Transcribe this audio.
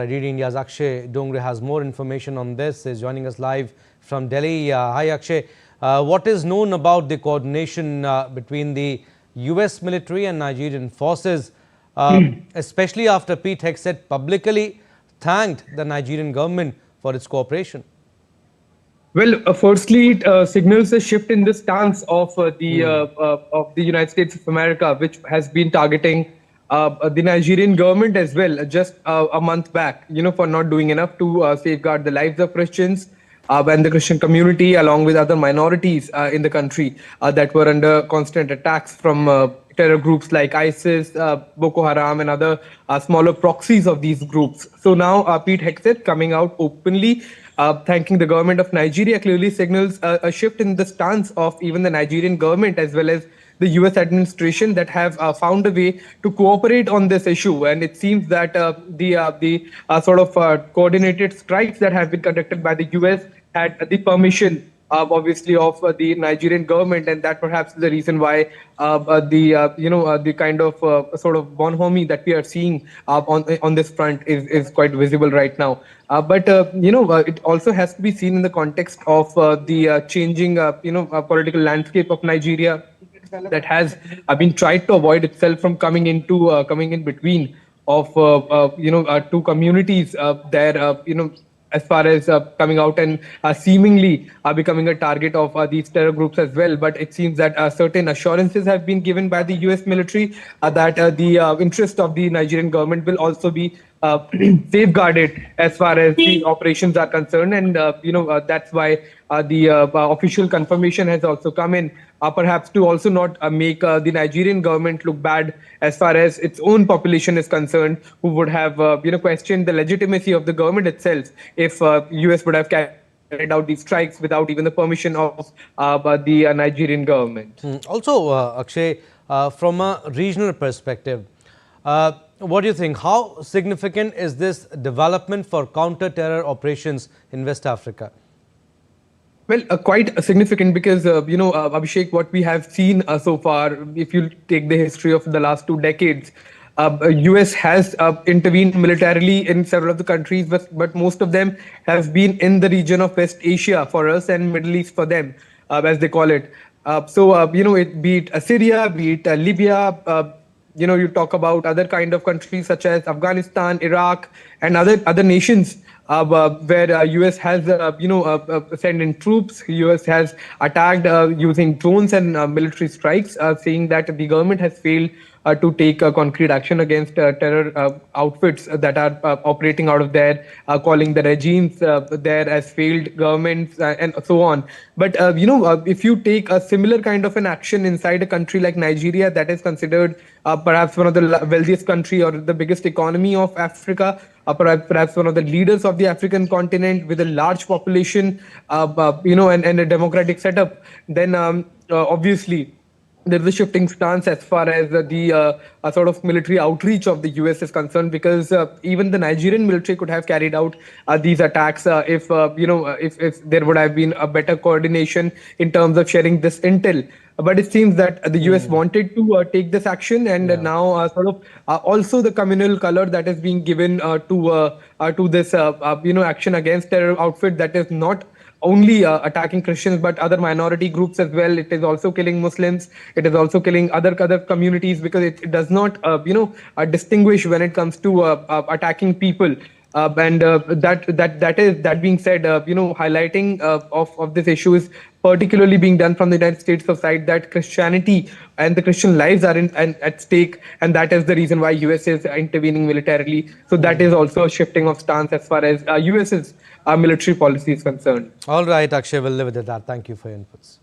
DD India's Akshay Dongre has more information on this. Is joining us live from Delhi. Hi Akshay. What is known about the coordination between the US military and Nigerian forces, especially after Pete Hegseth publicly thanked the Nigerian government for its cooperation? Well, firstly, it signals a shift in the stance of the United States of America, which has been targeting the Nigerian government as well, just a month back, for not doing enough to safeguard the lives of Christians and the Christian community, along with other minorities in the country that were under constant attacks from terror groups like ISIS, Boko Haram, and other smaller proxies of these groups. So now Pete Hegseth coming out openly thanking the government of Nigeria clearly signals a shift in the stance of even the Nigerian government as well as the US administration that have found a way to cooperate on this issue. And it seems that the sort of coordinated strikes that have been conducted by the US had the permission obviously of the Nigerian government, and that perhaps is the reason why the kind of sort of bonhomie that we are seeing on this front is quite visible right now. But it also has to be seen in the context of the changing political landscape of Nigeria that has been tried to avoid itself from coming in between of two communities there as far as coming out and seemingly becoming a target of these terror groups as well. But it seems that certain assurances have been given by the US military that the interest of the Nigerian government will also be safeguarded as far as the operations are concerned. And, that's why the official confirmation has also come in, perhaps to also not make the Nigerian government look bad as far as its own population is concerned, who would have, questioned the legitimacy of the government itself if US would have carried out these strikes without even the permission of the Nigerian government. Also, Akshay, from a regional perspective, what do you think? How significant is this development for counter-terror operations in West Africa? Well, quite significant because, Abhishek, what we have seen so far, if you take the history of the last 2 decades, US has intervened militarily in several of the countries, but most of them have been in the region of West Asia for us and Middle East for them, as they call it. Be it Syria, be it Libya, you talk about other kind of countries such as Afghanistan, Iraq, and other nations where US has sent in troops. US has attacked using drones and military strikes, saying that the government has failed to take concrete action against terror outfits that are operating out of there, calling the regimes there as failed governments and so on. But, if you take a similar kind of an action inside a country like Nigeria, that is considered perhaps one of the wealthiest country or the biggest economy of Africa, perhaps one of the leaders of the African continent with a large population, and a democratic setup, then obviously there is a shifting stance as far as the sort of military outreach of the US is concerned, because even the Nigerian military could have carried out these attacks if there would have been a better coordination in terms of sharing this intel. But it seems that the US wanted to take this action, and now also the communal color that is being given to this action against terror outfit that is not only attacking Christians but other minority groups as well. It is also killing Muslims. It is also killing other communities, because it does not distinguish when it comes to attacking people. That being said, highlighting of this issue is particularly being done from the United States of side, that Christianity and the Christian lives are at stake, and that is the reason why US is intervening militarily. So that is also a shifting of stance as far as US's military policy is concerned. All right, Akshay, we'll leave it at that. Thank you for your inputs.